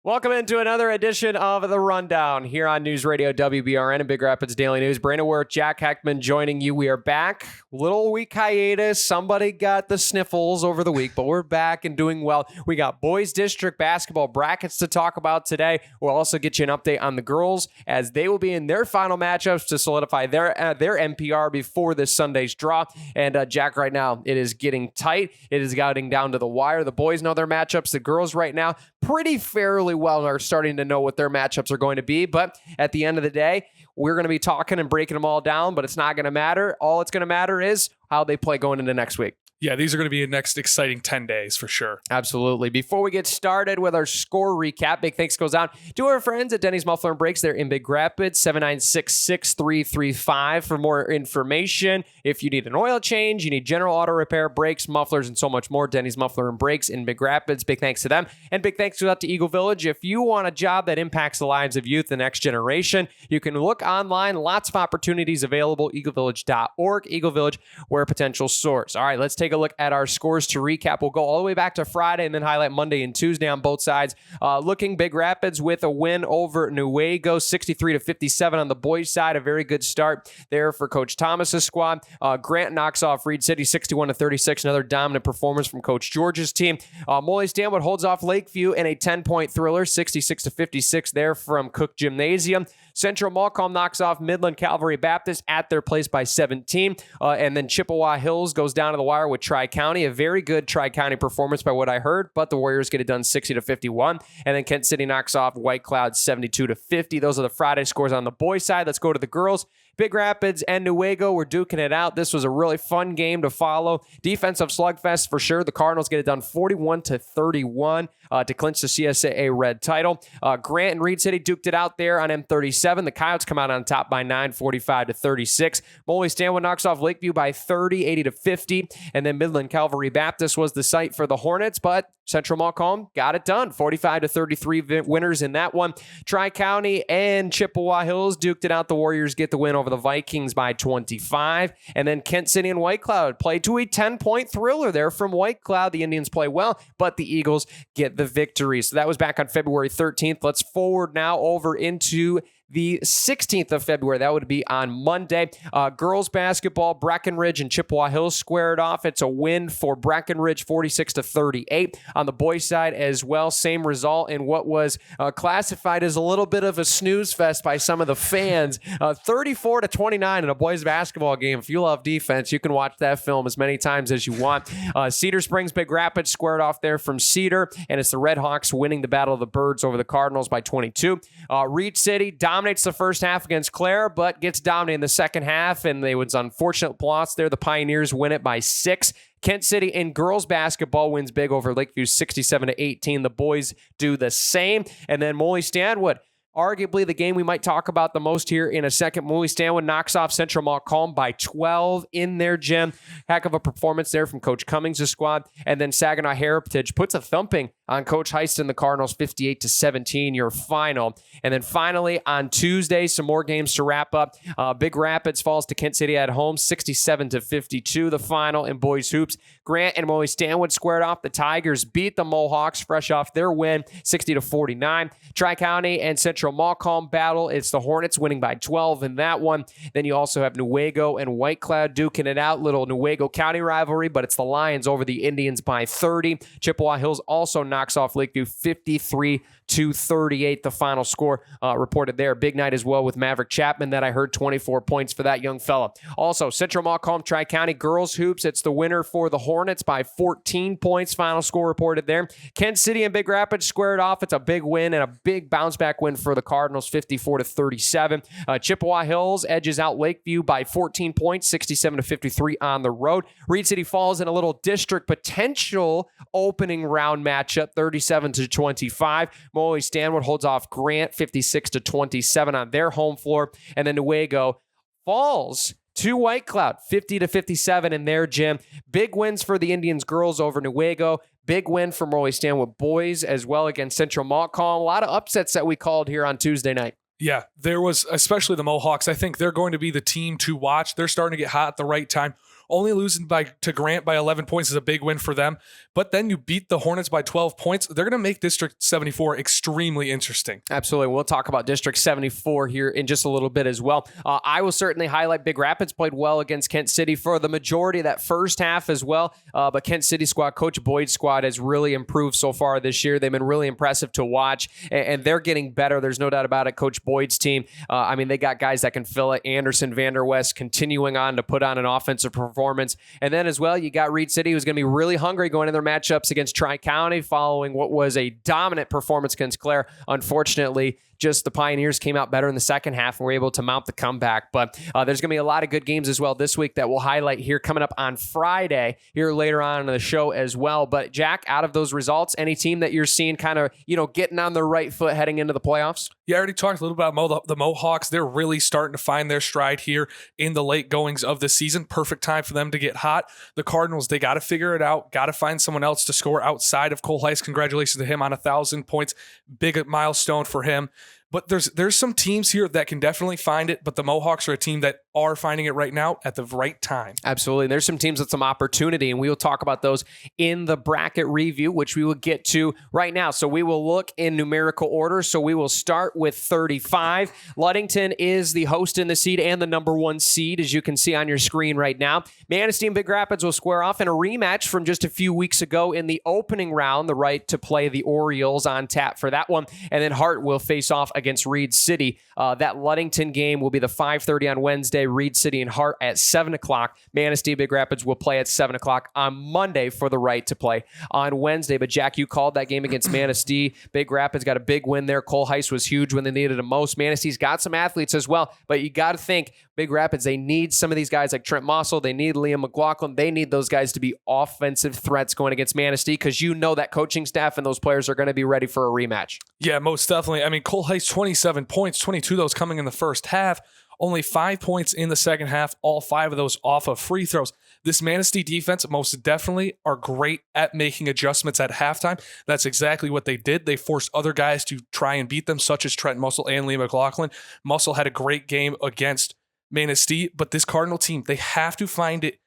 Welcome into another edition of The Rundown here on News Radio WBRN and Big Rapids Daily News. Brandon Wirth, Jack Heckman joining you. We are back. Little week hiatus. Somebody got the sniffles over the week, but we're back and doing well. We got boys district basketball brackets to talk about today. We'll also get you an update on the girls as they will be in their final matchups to solidify their NPR before this Sunday's draw. And Jack, right now, it is getting tight. It is getting down to the wire. The boys know their matchups. The girls right now pretty fairly well are starting to know what their matchups are going to be. But at the end of the day, we're going to be talking and breaking them all down, but it's not going to matter. All it's going to matter is how they play going into next week. Yeah, these are going to be the next exciting 10 days for sure. Absolutely. Before we get started with our score recap, big thanks goes out to our friends at Denny's Muffler and Brakes. They're in Big Rapids, 796-6335 for more information. If you need an oil change, you need general auto repair, brakes, mufflers, and so much more, Denny's Muffler and Brakes in Big Rapids. Big thanks to them. And big thanks goes out to Eagle Village. If you want a job that impacts the lives of youth, the next generation, you can look online. Lots of opportunities available, eaglevillage.org. Eagle Village, where a potential source. All right, let's take a look at our scores to recap. We'll go all the way back to Friday and then highlight Monday and Tuesday on both sides. Looking Big Rapids with a win over Newaygo, 63-57 on the boys' side. A very good start there for Coach Thomas's squad. Grant knocks off Reed City 61-36. Another dominant performance from Coach George's team. Molly Stanwood holds off Lakeview in a 10-point thriller, 66-56 there from Cook Gymnasium. Central Malcolm knocks off Midland Calvary Baptist at their place by 17. And then Chippewa Hills goes down to the wire with Tri-County. A very good Tri-County performance by what I heard, but the Warriors get it done 60-51. And then Kent City knocks off White Cloud 72-50. Those are the Friday scores on the boys' side. Let's go to the girls. Big Rapids and Newaygo were duking it out. This was a really fun game to follow. Defensive slugfest for sure. The Cardinals get it done 41-31 to clinch the CSAA red title. Grant and Reed City duked it out there on M37. The Coyotes come out on top by 9, 45-36. Molly Stanwood knocks off Lakeview by 30, 80-50. And then Midland Calvary Baptist was the site for the Hornets, but Central Malcolm got it done. 45-33 winners in that one. Tri-County and Chippewa Hills duked it out. The Warriors get the win over the Vikings by 25. And then Kent City and White Cloud play to a 10-point thriller there from White Cloud. The Indians play well, but the Eagles get the victory. So that was back on February 13th. Let's forward now over into the 16th of February. That would be on Monday. Girls basketball, Breckenridge and Chippewa Hills squared off. It's a win for Breckenridge, 46-38. On the boys' side as well, same result in what was classified as a little bit of a snooze fest by some of the fans. 34-29 in a boys' basketball game. If you love defense, you can watch that film as many times as you want. Cedar Springs, Big Rapids squared off there from Cedar, and it's the Red Hawks winning the Battle of the Birds over the Cardinals by 22. Reed City dominates the first half against Clare, but gets dominated in the second half, and it was unfortunate loss there. The Pioneers win it by 6. Kent City in girls basketball wins big over Lakeview 67-18. The boys do the same. And then Molly Stanwood, arguably the game we might talk about the most here in a second. Molly Stanwood knocks off Central Malcolm by 12 in their gym. Heck of a performance there from Coach Cummings' squad. And then Saginaw Heritage puts a thumping on Coach Heist and the Cardinals, 58-17, your final. And then finally on Tuesday, some more games to wrap up. Big Rapids falls to Kent City at home, 67-52, the final in boys hoops. Grant and Molly Stanwood squared off. The Tigers beat the Mohawks fresh off their win, 60-49. Tri-County and Central Malcolm battle. It's the Hornets winning by 12 in that one. Then you also have Newaygo and White Cloud duking it out. Little Newaygo County rivalry, but it's the Lions over the Indians by 30. Chippewa Hills also knocks off Lakeview 53-38. The final score reported there. Big night as well with Maverick Chapman that I heard 24 points for that young fella. Also, Central Malcolm Tri-County girls hoops. It's the winner for the Hornets by 14 points. Final score reported there. Kent City and Big Rapids squared off. It's a big win and a big bounce back win for the Cardinals, 54-37. Chippewa Hills edges out Lakeview by 14 points, 67-53 on the road. Reed City falls in a little district potential opening round matchup, 37-25. Molly Stanwood holds off Grant, 56-27 on their home floor. And then Newaygo falls to White Cloud, 50-57 in their gym. Big wins for the Indians girls over Newaygo. Big win for Molly Stanwood boys as well against Central Malcolm. A lot of upsets that we called here on Tuesday night. Yeah, there was, especially the Mohawks. I think they're going to be the team to watch. They're starting to get hot at the right time. Only losing to Grant by 11 points is a big win for them. But then you beat the Hornets by 12 points. They're going to make District 74 extremely interesting. Absolutely. We'll talk about District 74 here in just a little bit as well. I will certainly highlight Big Rapids played well against Kent City for the majority of that first half as well. But Kent City squad, Coach Boyd's squad, has really improved so far this year. They've been really impressive to watch, and they're getting better. There's no doubt about it. Coach Boyd's team, they got guys that can fill it. Anderson, Vander West continuing on to put on an offensive performance. And then as well, you got Reed City, who's going to be really hungry going in their matchups against Tri-County following what was a dominant performance against Clare. Unfortunately, just the Pioneers came out better in the second half and were able to mount the comeback. But there's going to be a lot of good games as well this week that we'll highlight here coming up on Friday here later on in the show as well. But Jack, out of those results, any team that you're seeing kind of, getting on the right foot heading into the playoffs? Yeah, I already talked a little about the Mohawks. They're really starting to find their stride here in the late goings of the season. Perfect time for them to get hot. The Cardinals, they got to figure it out. Got to find someone else to score outside of Cole Heiss. Congratulations to him on 1,000 points. Big milestone for him. But there's some teams here that can definitely find it, but the Mohawks are a team that are finding it right now at the right time. Absolutely. There's some teams with some opportunity, and we will talk about those in the bracket review, which we will get to right now. So we will look in numerical order. So we will start with 35. Ludington is the host in the seed and the number one seed, as you can see on your screen right now. Manistee and Big Rapids will square off in a rematch from just a few weeks ago in the opening round, the right to play the Orioles on tap for that one. And then Hart will face off against Reed City. That Ludington game will be the 5:30 on Wednesday. Reed City and Hart at 7 o'clock. Manistee Big Rapids will play at 7 o'clock on Monday for the right to play on Wednesday. But Jack, you called that game against Manistee. Big Rapids got a big win there. Cole Heiss was huge when they needed him most. Manistee's got some athletes as well, but you got to think Big Rapids, they need some of these guys like Trent Mossel. They need Liam McLaughlin. They need those guys to be offensive threats going against Manistee, because that coaching staff and those players are going to be ready for a rematch. Yeah, most definitely. Cole Heiss, 27 points, 22 of those coming in the first half. Only 5 points in the second half, all 5 of those off of free throws. This Manistee defense most definitely are great at making adjustments at halftime. That's exactly what they did. They forced other guys to try and beat them, such as Trent Mussel and Lee McLaughlin. Mussel had a great game against Manistee, but this Cardinal team, they have to find it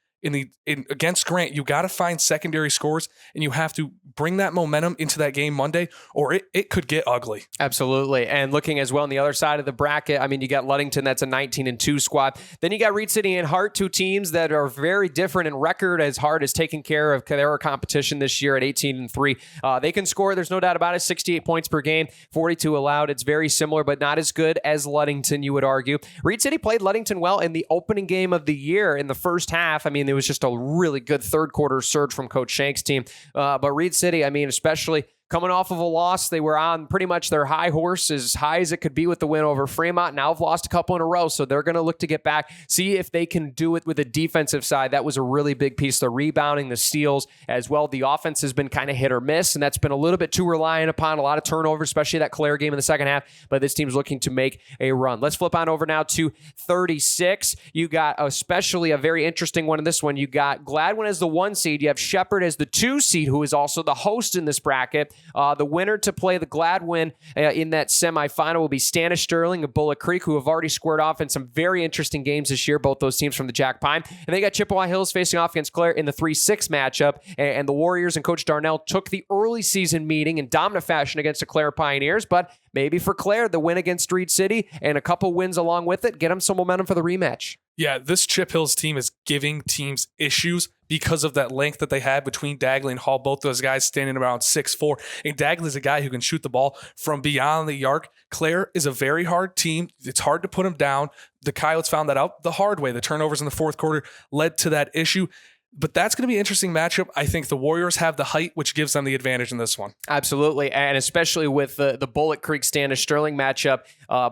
against Grant. You got to find secondary scores, and you have to bring that momentum into that game Monday, or it could get ugly. Absolutely. And looking as well on the other side of the bracket, you got Ludington, that's a 19-2 squad. Then you got Reed City and Hart, two teams that are very different in record, as Hart is taking care of their competition this year at 18-3. They can score, there's no doubt about it, 68 points per game, 42 allowed. It's very similar, but not as good as Ludington, you would argue. Reed City played Ludington well in the opening game of the year in the first half. It was just a really good third quarter surge from Coach Shank's team. But Reed City, especially coming off of a loss, they were on pretty much their high horse, as high as it could be with the win over Fremont. Now have lost a couple in a row, so they're going to look to get back, see if they can do it with the defensive side. That was a really big piece, the rebounding, the steals as well. The offense has been kind of hit or miss, and that's been a little bit too reliant upon a lot of turnovers, especially that Clare game in the second half, but this team's looking to make a run. Let's flip on over now to 36. You got especially a very interesting one in this one. You got Gladwin as the 1 seed. You have Shepherd as the 2 seed, who is also the host in this bracket. The winner to play the Gladwin in that semifinal will be Stanish Sterling of Bullock Creek, who have already squared off in some very interesting games this year, both those teams from the Jack Pine. And they got Chippewa Hills facing off against Clare in the 3-6 matchup. And the Warriors and Coach Darnell took the early season meeting in dominant fashion against the Clare Pioneers. But maybe for Clare, the win against Reed City and a couple wins along with it, get them some momentum for the rematch. Yeah, this Chip Hills team is giving teams issues because of that length that they had between Dagley and Hall. Both those guys standing around 6'4". And Dagley's a guy who can shoot the ball from beyond the arc. Clare is a very hard team. It's hard to put them down. The Coyotes found that out the hard way. The turnovers in the fourth quarter led to that issue. But that's going to be an interesting matchup. I think the Warriors have the height, which gives them the advantage in this one. Absolutely, and especially with the Bullock Creek Stanish Sterling matchup.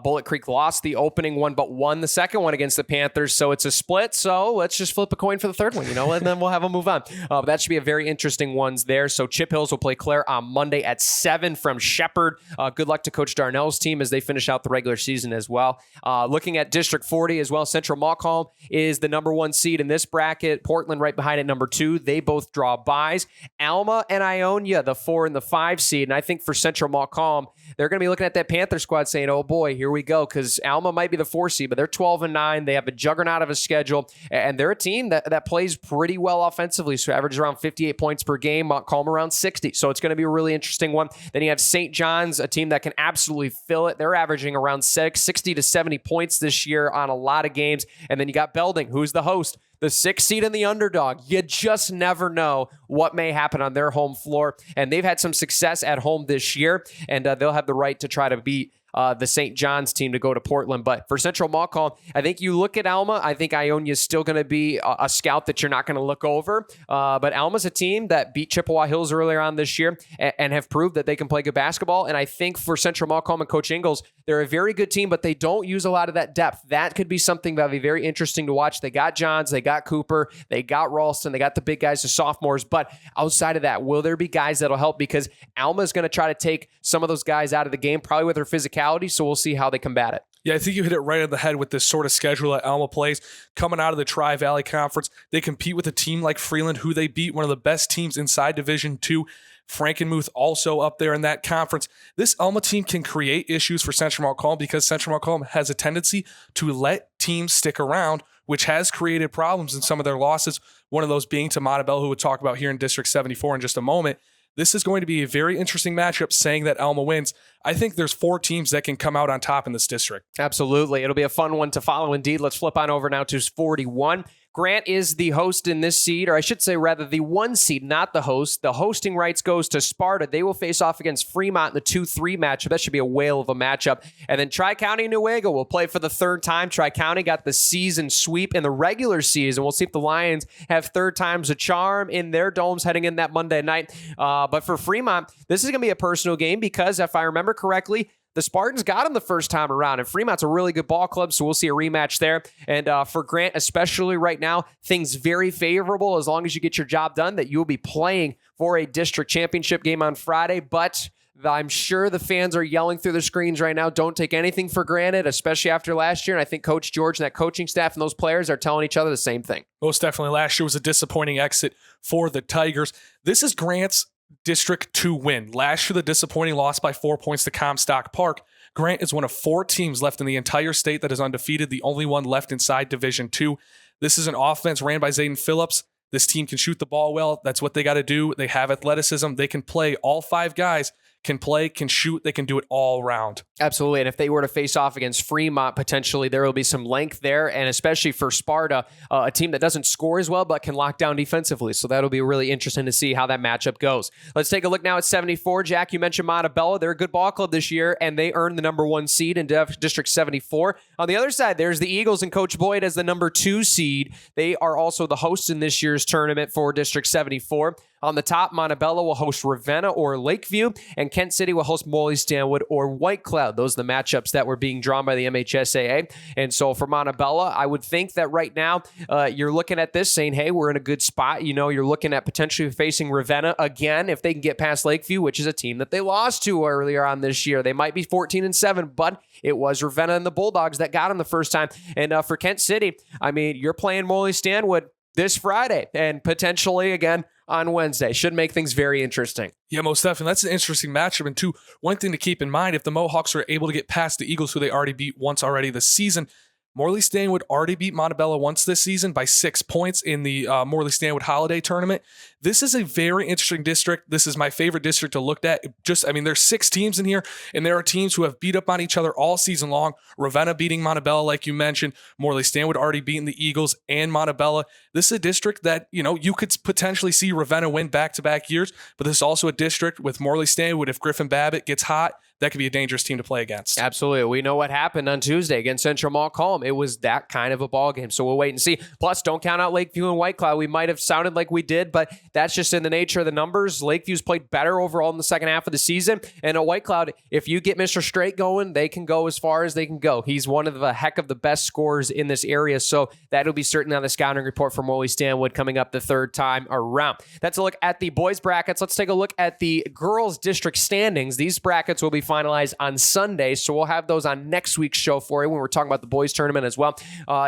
Bullock Creek lost the opening one, but won the second one against the Panthers, so it's a split. So let's just flip a coin for the third one, and then we'll have them move on. But that should be a very interesting ones there. So Chip Hills will play Clare on Monday at 7 from Shepherd. Good luck to Coach Darnell's team as they finish out the regular season as well. Looking at District 40 as well, Central Montcalm is the number 1 seed in this bracket. Portland right behind Hyde at number 2. They both draw buys. Alma and Ionia, the 4 and the 5 seed. And I think for Central Montcalm, they're going to be looking at that Panther squad saying, oh boy, here we go. Because Alma might be the 4 seed, but they're 12-9. They have a juggernaut of a schedule. And they're a team that plays pretty well offensively. So averages around 58 points per game. Montcalm around 60. So it's going to be a really interesting one. Then you have St. John's, a team that can absolutely fill it. They're averaging around 60 to 70 points this year on a lot of games. And then you got Belding, who's the host, the 6 seed and the underdog. You just never know what may happen on their home floor. And they've had some success at home this year, and they'll have the right to try to beat the St. John's team to go to Portland. But for Central Montcalm, I think you look at Alma. I think Ionia is still going to be a scout that you're not going to look over. But Alma's a team that beat Chippewa Hills earlier on this year and have proved that they can play good basketball. And I think for Central Montcalm and Coach Ingles, they're a very good team, but they don't use a lot of that depth. That could be something that would be very interesting to watch. They got Johns, they got Cooper, they got Ralston, they got the big guys, the sophomores. But outside of that, will there be guys that'll help? Because Alma is going to try to take some of those guys out of the game, probably with their physicality. So we'll see how they combat it. Yeah, I think you hit it right on the head with this sort of schedule that Alma plays. Coming out of the Tri-Valley Conference, they compete with a team like Freeland, who they beat, one of the best teams inside Division II. Frankenmuth also up there in that conference. This Alma team can create issues for Central Montcalm because Central Montcalm has a tendency to let teams stick around, which has created problems in some of their losses. One of those being to Montebello, who we'll talk about here in District 74 in just a moment. This is going to be a very interesting matchup, saying that Alma wins. I think there's 4 teams that can come out on top in this district. Absolutely. It'll be a fun one to follow indeed. Let's flip on over now to 41. Grant is the host in this seed, or I should say rather the 1 seed, not the host. The hosting rights goes to Sparta. They will face off against Fremont in the 2-3 matchup. That should be a whale of a matchup. And then Tri-County Newaygo will play for the 3rd time. Tri-County got the season sweep in the regular season. We'll see if the Lions have 3rd time's a charm in their domes heading in that Monday night. But for Fremont, this is going to be a personal game because if I remember correctly, the Spartans got them the first time around, and Fremont's a really good ball club, so we'll see a rematch there. And for Grant, especially right now, things very favorable as long as you get your job done, that you will be playing for a district championship game on Friday. But I'm sure the fans are yelling through the screens right now, don't take anything for granted, especially after last year. And I think Coach George and that coaching staff and those players are telling each other the same thing. Most definitely. Last year was a disappointing exit for the Tigers. This is Grant's District 2 win. Last year, the disappointing loss by 4 points to Comstock Park. Grant is one of 4 teams left in the entire state that is undefeated, the only one left inside Division 2. This is an offense ran by Zayden Phillips. This team can shoot the ball well. That's what they got to do. They have athleticism. They can play. All 5 guys can play, can shoot. They can do it all around. Absolutely. And if they were to face off against Fremont, potentially there will be some length there. And especially for Sparta, a team that doesn't score as well, but can lock down defensively. So that'll be really interesting to see how that matchup goes. Let's take a look now at 74. Jack, you mentioned Montebello. They're a good ball club this year, and they earned the number 1 seed in District 74. On the other side, there's the Eagles and Coach Boyd as the number 2 seed. They are also the hosts in this year's tournament for District 74. On the top, Montebello will host Ravenna or Lakeview, and Kent City will host Morley Stanwood or White Cloud. Those are the matchups that were being drawn by the MHSAA. And so for Montebello, I would think that right now you're looking at this saying, hey, we're in a good spot. You know, you're looking at potentially facing Ravenna again if they can get past Lakeview, which is a team that they lost to earlier on this year. They might be 14-7, but it was Ravenna and the Bulldogs that got them the first time. And for Kent City, I mean, you're playing Morley Stanwood this Friday and potentially again on Wednesday. Should make things very interesting. Yeah, most definitely. That's an interesting matchup. And 2, one thing to keep in mind, if the Mohawks are able to get past the Eagles, who they already beat once already this season, Morley Stanwood already beat Montebello once this season by 6 points in the Morley Stanwood Holiday Tournament. This is a very interesting district. This is my favorite district to look at. There's 6 teams in here, and there are teams who have beat up on each other all season long. Ravenna beating Montebello, like you mentioned. Morley Stanwood already beating the Eagles and Montebello. This is a district that, you could potentially see Ravenna win back-to-back years, but this is also a district with Morley Stanwood. If Griffin Babbitt gets hot, that could be a dangerous team to play against. Absolutely. We know what happened on Tuesday against Central Montcalm. It was that kind of a ball game. So we'll wait and see. Plus, don't count out Lakeview and White Cloud. We might have sounded like we did, but that's just in the nature of the numbers. Lakeview's played better overall in the second half of the season. And at White Cloud, if you get Mr. Straight going, they can go as far as they can go. He's one of the heck of the best scorers in this area. So that'll be certainly on the scouting report for Morley Stanwood coming up the 3rd time around. That's a look at the boys brackets. Let's take a look at the girls district standings. These brackets will be finalized on Sunday. So we'll have those on next week's show for you when we're talking about the boys tournament as well.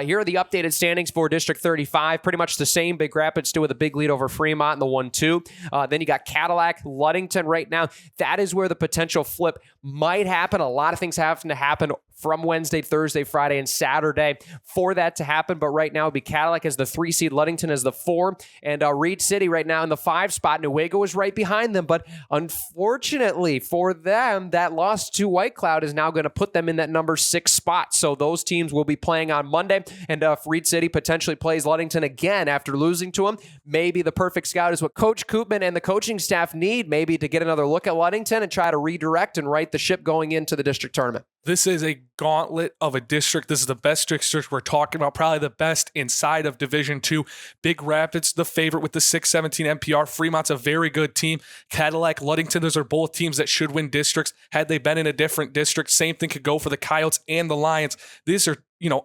Here are the updated standings for District 35. Pretty much the same. Big Rapids still with a big lead over Fremont in the 1-2. Then you got Cadillac, Ludington right now. That is where the potential flip might happen. A lot of things have to happen from Wednesday, Thursday, Friday, and Saturday for that to happen. But right now, it'd be Cadillac as the 3 seed, Ludington as the 4, and Reed City right now in the 5 spot. Newaygo is right behind them, but unfortunately for them, that loss to White Cloud is now going to put them in that number 6 spot. So those teams will be playing on Monday, and if Reed City potentially plays Ludington again after losing to them, maybe the perfect scout is what Coach Koopman and the coaching staff need, maybe to get another look at Ludington and try to redirect and right the ship going into the district tournament. This is a gauntlet of a district. This is the best district we're talking about, probably the best inside of Division II. Big Rapids, the favorite with the 617 MPR. Fremont's a very good team. Cadillac, Ludington, those are both teams that should win districts. Had they been in a different district, same thing could go for the Coyotes and the Lions. These are,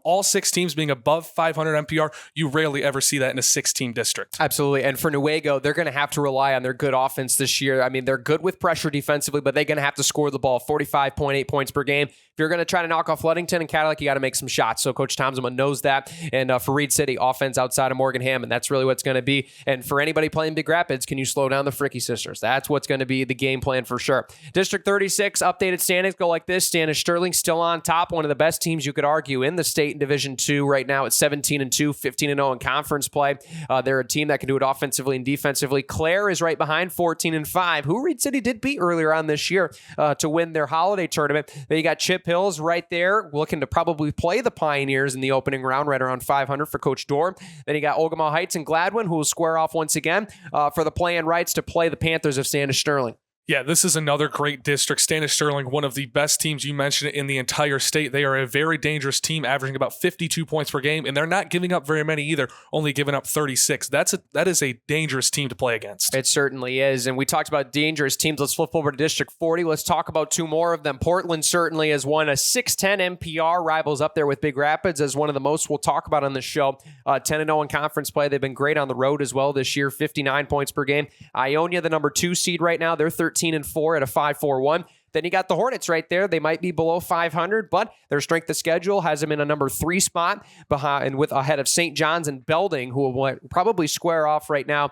all 6 teams being above 500 MPR. You rarely ever see that in a 6-team district. Absolutely. And for Newaygo, they're going to have to rely on their good offense this year. I mean, they're good with pressure defensively, but they're going to have to score the ball 45.8 points per game. If you're going to try to knock off Ludington and Cadillac, you got to make some shots. So Coach Tomzima knows that. And for Reed City, offense outside of Morgan Hammond, that's really what's going to be. And for anybody playing Big Rapids, can you slow down the Fricky sisters? That's what's going to be the game plan for sure. District 36, updated standings go like this. Standish Sterling still on top. One of the best teams you could argue in the state in Division II right now at 17-2, 15-0 in conference play. They're a team that can do it offensively and defensively. Clare is right behind 14-5, who Reed City did beat earlier on this year to win their holiday tournament. Then you got Chip Hills right there looking to probably play the Pioneers in the opening round right around 500 for Coach Dorr. Then you got Ogama Heights and Gladwin, who will square off once again for the play-in rights to play the Panthers of Standish Sterling. Yeah, this is another great district. Standish Sterling, one of the best teams, you mentioned it, in the entire state. They are a very dangerous team, averaging about 52 points per game, and they're not giving up very many either, only giving up 36. That is a dangerous team to play against. It certainly is, and we talked about dangerous teams. Let's flip over to District 40. Let's talk about 2 more of them. Portland certainly has won a 610 MPR, rivals up there with Big Rapids as one of the most we'll talk about on the show. 10-0 in conference play. They've been great on the road as well this year, 59 points per game. Ionia, the number 2 seed right now, they're 13-4 at a 5-4-1. Then you got the Hornets right there. They might be below 500, but their strength of schedule has them in a number 3 spot behind, with ahead of St. John's and Belding, who will probably square off right now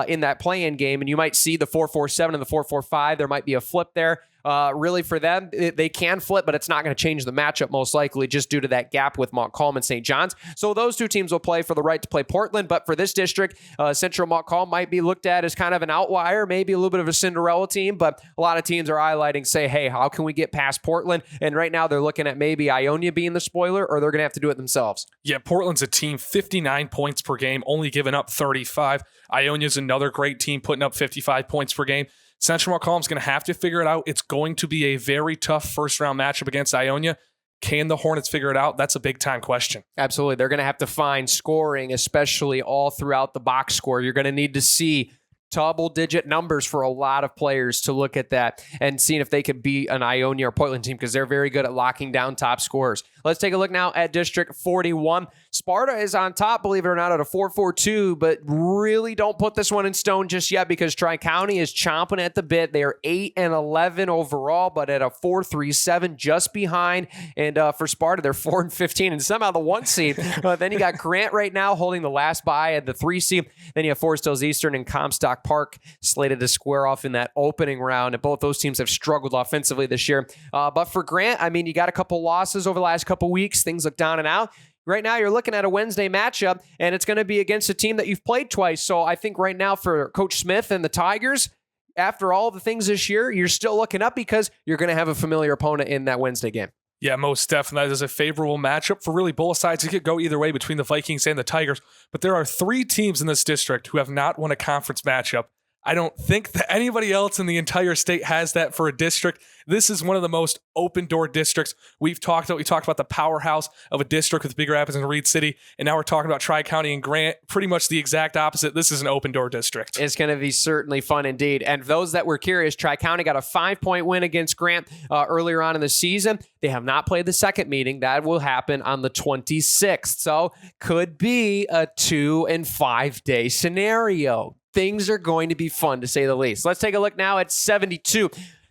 in that play-in game. And you might see the 4-4-7 and the 4-4-5. There might be a flip there. Really for them, they can flip, but it's not going to change the matchup most likely just due to that gap with Montcalm and St. John's. So those 2 teams will play for the right to play Portland, but for this district, Central Montcalm might be looked at as kind of an outlier, maybe a little bit of a Cinderella team, but a lot of teams are highlighting, say, hey, how can we get past Portland? And right now they're looking at maybe Ionia being the spoiler, or they're going to have to do it themselves. Yeah, Portland's a team, 59 points per game, only giving up 35. Ionia's another great team, putting up 55 points per game. Central Montcalm's going to have to figure it out. It's going to be a very tough first-round matchup against Ionia. Can the Hornets figure it out? That's a big-time question. Absolutely. They're going to have to find scoring, especially all throughout the box score. You're going to need to see double-digit numbers for a lot of players to look at that and seeing if they could beat an Ionia or Portland team, because they're very good at locking down top scorers. Let's take a look now at District 41. Sparta is on top, believe it or not, at a 4-4-2, but really don't put this one in stone just yet because Tri-County is chomping at the bit. They are 8-11 overall, but at a 4-3-7 just behind. And for Sparta, they're 4-15 and somehow the 1 seed. Then you got Grant right now holding the last bye at the 3 seed. Then you have Forest Hills Eastern and Comstock Park slated to square off in that opening round. And both those teams have struggled offensively this year. But for Grant, I mean, you got a couple losses over the last couple weeks. Things look down and out. Right now, you're looking at a Wednesday matchup, and it's going to be against a team that you've played twice. So I think right now for Coach Smith and the Tigers, after all the things this year, you're still looking up because you're going to have a familiar opponent in that Wednesday game. Yeah, most definitely. That is a favorable matchup for really both sides. It could go either way between the Vikings and the Tigers. But there are 3 teams in this district who have not won a conference matchup. I don't think that anybody else in the entire state has that for a district. This is one of the most open door districts we've talked about. We talked about the powerhouse of a district with Big Rapids and Reed City, and now we're talking about Tri-County and Grant. Pretty much the exact opposite. This is an open door district. It's going to be certainly fun indeed. And those that were curious, Tri-County got a 5-point win against Grant earlier on in the season. They have not played the second meeting. That will happen on the 26th. So could be a 2 and 5 day scenario. Things are going to be fun, to say the least. Let's take a look now at 72.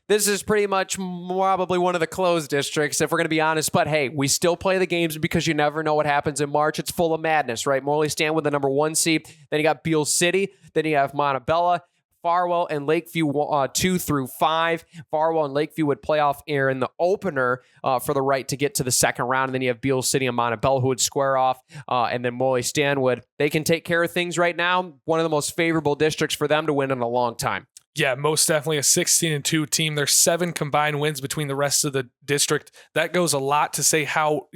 This is pretty much probably one of the closed districts, if we're going to be honest. But hey, we still play the games because you never know what happens in March. It's full of madness, right? Morley stand with the number 1 seed. Then you got Beale City. Then you have Montebello, Farwell, and Lakeview 2 through 5. Farwell and Lakeview would play off air in the opener for the right to get to the second round. And then you have Beale City and Montebello who would square off. And then Morley Stanwood. They can take care of things right now. One of the most favorable districts for them to win in a long time. Yeah, most definitely a 16-2 team. There's 7 combined wins between the rest of the district. That goes a lot to say how,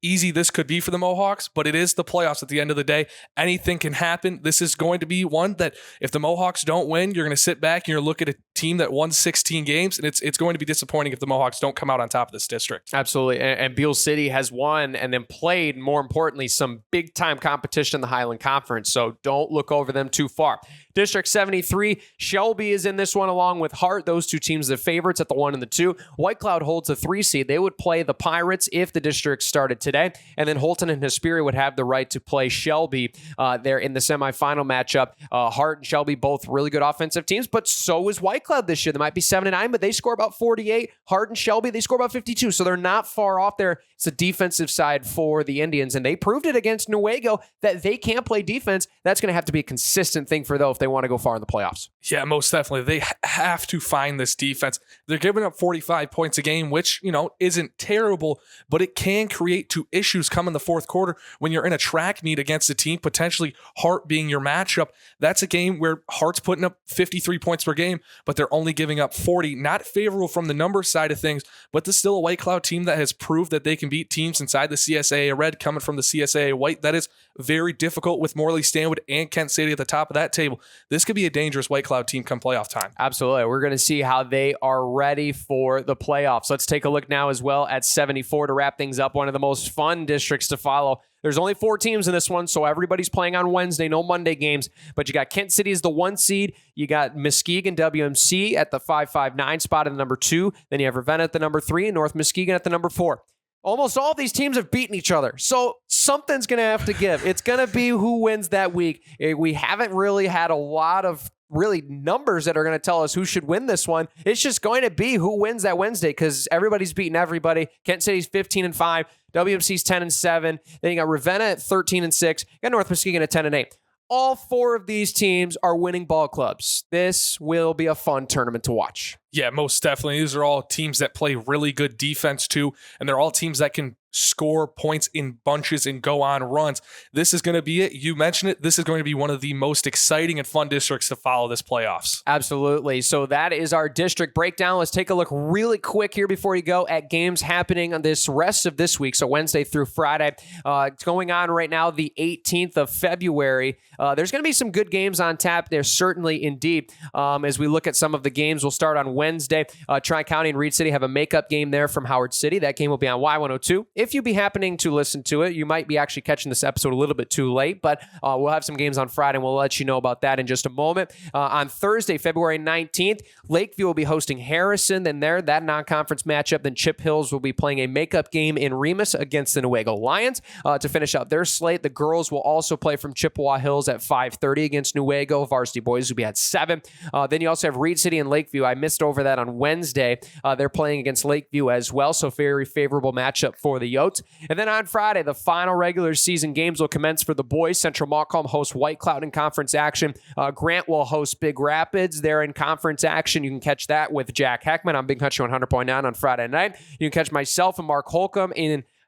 easy this could be for the Mohawks, but it is the playoffs at the end of the day. Anything can happen. This is going to be one that if the Mohawks don't win, you're going to sit back and you're look at a team that won 16 games, and it's going to be disappointing if the Mohawks don't come out on top of this district. Absolutely. And Beale City has won and then played, more importantly, some big-time competition in the Highland Conference, so don't look over them too far. District 73, Shelby is in this one along with Hart. Those two teams, the favorites at the 1 and the 2. White Cloud holds the 3 seed. They would play the Pirates if the district started today. And then Holton and Hesperia would have the right to play Shelby there in the semifinal matchup. Hart and Shelby, both really good offensive teams, but so is White Cloud this year. They might be 7-9, but they score about 48. Hart and Shelby, they score about 52. So they're not far off there. It's a defensive side for the Indians, and they proved it against Newaygo that they can't play defense. That's going to have to be a consistent thing for them if they want to go far in the playoffs. Yeah, most definitely. They have to find this defense. They're giving up 45 points a game, which, isn't terrible, but it can create 2 issues come in the fourth quarter when you're in a track meet against a team, potentially Hart being your matchup. That's a game where Hart's putting up 53 points per game, but they're only giving up 40. Not favorable from the number side of things, but this is still a White Cloud team that has proved that they can beat teams inside the CSAA Red coming from the CSAA White. That is very difficult with Morley Stanwood and Kent City at the top of that table. This could be a dangerous White Cloud team come playoff time. Absolutely. We're going to see how they are ready for the playoffs. Let's take a look now as well at 74 to wrap things up. One of the most fun districts to follow. There's only 4 teams in this one, so everybody's playing on Wednesday, no Monday games. But you got Kent City as the 1 seed. You got Muskegon WMC at the 5-5-9 spot in the number 2. Then you have Ravenna at the number 3 and North Muskegon at the number 4. Almost all of these teams have beaten each other, so something's going to have to give. It's going to be who wins that week. We haven't really had a lot of numbers that are going to tell us who should win this one. It's just going to be who wins that Wednesday because everybody's beating everybody. Kent City's 15-5, WMC's 10-7. Then you got Ravenna at 13-6. You got North Muskegon at 10-8. All 4 of these teams are winning ball clubs. This will be a fun tournament to watch. Yeah, most definitely. These are all teams that play really good defense too, and they're all teams that can score points in bunches and go on runs. This is going to be it. You mentioned it. This is going to be one of the most exciting and fun districts to follow this playoffs. Absolutely. So that is our district breakdown. Let's take a look really quick here before you go at games happening on this rest of this week. So Wednesday through Friday. It's going on right now, the 18th of February. There's going to be some good games on tap there, certainly indeed. As we look at some of the games, we'll start on Wednesday. Tri-County and Reed City have a makeup game there from Howard City. That game will be on Y102. If you be happening to listen to it, you might be actually catching this episode a little bit too late, but we'll have some games on Friday, and we'll let you know about that in just a moment. On Thursday, February 19th, Lakeview will be hosting Harrison. Then that non-conference matchup. Then Chip Hills will be playing a makeup game in Remus against the Newaygo Lions to finish out their slate. The girls will also play from Chippewa Hills at 5:30 against Newaygo. Varsity boys will be at 7. Then you also have Reed City and Lakeview. I missed over that on Wednesday. They're playing against Lakeview as well, so very favorable matchup for the Yotes. And then on Friday, the final regular season games will commence for the boys. Central Montcalm hosts White Cloud in conference action. Grant will host Big Rapids. They're in conference action. You can catch that with Jack Heckman on Big Country 100.9 on Friday night. You can catch myself and Mark Holcomb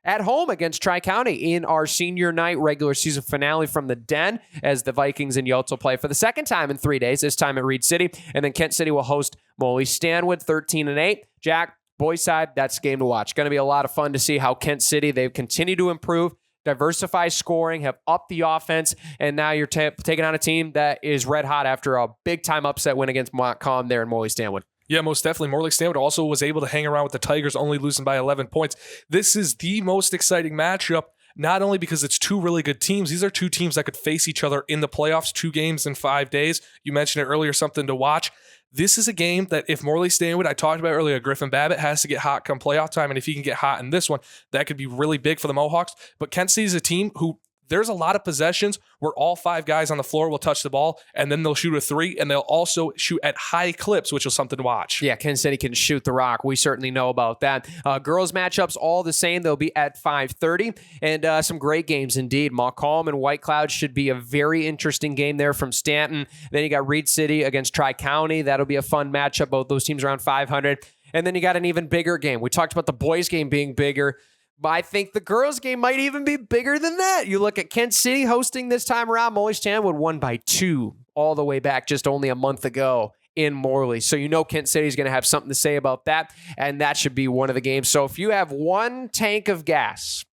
at home against Tri-County in our senior night regular season finale from the Den as the Vikings and Yotes will play for the second time in 3 days, this time at Reed City. And then Kent City will host Morley Stanwood 13-8. Jack, boys side, that's a game to watch. Going to be a lot of fun to see how Kent City, they've continued to improve, diversify scoring, have upped the offense, and now you're taking on a team that is red hot after a big-time upset win against Montcalm there in Morley Stanwood. Yeah, most definitely. Morley Stanwood also was able to hang around with the Tigers, only losing by 11 points. This is the most exciting matchup, not only because it's 2 really good teams. These are 2 teams that could face each other in the playoffs, 2 games in 5 days. You mentioned it earlier, something to watch. This is a game that if Morley Stanwood, I talked about earlier, Griffin Babbitt has to get hot come playoff time, and if he can get hot in this one, that could be really big for the Mohawks. But Kent City is a team who there's a lot of possessions where all 5 guys on the floor will touch the ball, and then they'll shoot a 3, and they'll also shoot at high clips, which is something to watch. Yeah, Kansas City can shoot the rock. We certainly know about that. Girls matchups all the same. They'll be at 5:30, and some great games indeed. Montcalm and White Cloud should be a very interesting game there from Stanton. Then you got Reed City against Tri-County. That'll be a fun matchup. Both those teams around 500. And then you got an even bigger game. We talked about the boys game being bigger, but I think the girls game might even be bigger than that. You look at Kent City hosting this time around. Morley Stanwood won by 2 all the way back just only a month ago in Morley. So you know Kent City is going to have something to say about that, and that should be one of the games. So if you have one tank of gas,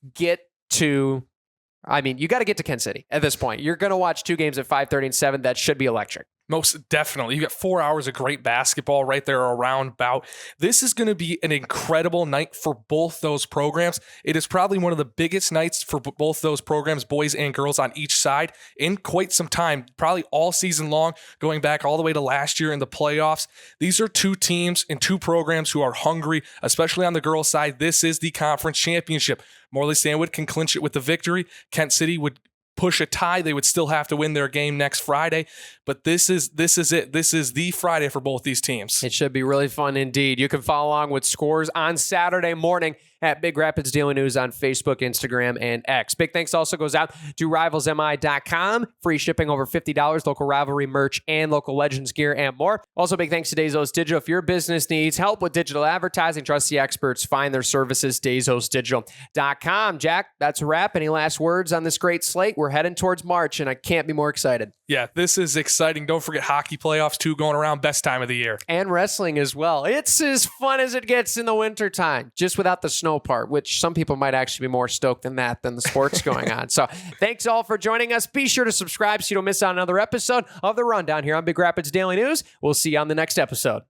you got to get to Kent City at this point. You're going to watch 2 games at 5:30 and 7. That should be electric. Most definitely. You got 4 hours of great basketball right there around bout. This is going to be an incredible night for both those programs. It is probably one of the biggest nights for both those programs, boys and girls on each side, in quite some time, probably all season long, going back all the way to last year in the playoffs. These are 2 teams and 2 programs who are hungry, especially on the girls' side. This is the conference championship. Morley Stanwood can clinch it with the victory. Kent City would push a tie. They would still have to win their game next Friday, but this is it. This is the Friday for both these teams. It should be really fun indeed. You can follow along with scores on Saturday morning at Big Rapids Daily News on Facebook, Instagram, and X. Big thanks also goes out to rivalsmi.com. Free shipping over $50, local rivalry merch, and local Legends gear and more. Also, big thanks to Dazos Digital. If your business needs help with digital advertising, trust the experts. Find their services, DazosDigital.com. Jack, that's a wrap. Any last words on this great slate? We're heading towards March, and I can't be more excited. Yeah, this is exciting. Don't forget hockey playoffs, too, going around. Best time of the year. And wrestling as well. It's as fun as it gets in the wintertime, just without the snow part, which some people might actually be more stoked than the sports going on. So thanks all for joining us. Be sure to subscribe so you don't miss out on another episode of The Rundown here on Big Rapids Daily News. We'll see you on the next episode.